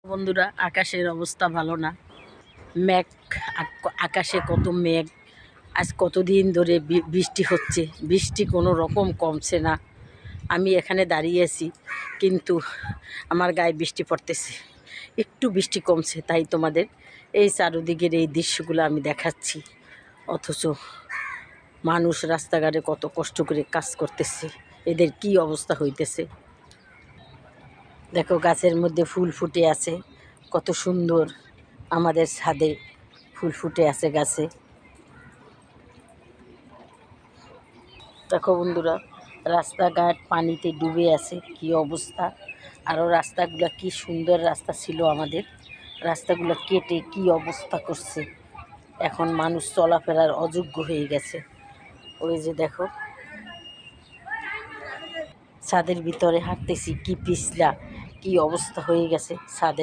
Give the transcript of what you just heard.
বন্ধুরা, আকাশের অবস্থা ভালো না। মেঘ, আকাশে কত মেঘ। আজ কতদিন ধরে বৃষ্টি হচ্ছে, বৃষ্টি কোনো রকম কমছে না। আমি এখানে দাঁড়িয়ে আছি, কিন্তু আমার গায়ে বৃষ্টি পড়তেছে। একটু বৃষ্টি কমছে, তাই তোমাদের এই চারদিকের এই দৃশ্যগুলো আমি দেখাচ্ছি। অথচ মানুষ রাস্তাঘাটে কত কষ্ট করে কাজ করতেছে, এদের কি অবস্থা হইতেছে। দেখো, গাছের মধ্যে ফুল ফুটে আছে, কত সুন্দর। আমাদের ছাদে ফুল ফুটে আছে গাছে। দেখো বন্ধুরা, রাস্তাঘাট পানিতে ডুবে আছে, কি অবস্থা। আরও রাস্তাগুলো কি সুন্দর রাস্তা ছিল আমাদের, রাস্তাগুলো কেটে কি অবস্থা করছে। এখন মানুষ চলাফেরার অযোগ্য হয়ে গেছে। ওই যে দেখো, ছাদের ভিতরে হাঁটতেছি, কি পিছলা, কি অবস্থা হয়ে গেছে ছাদের।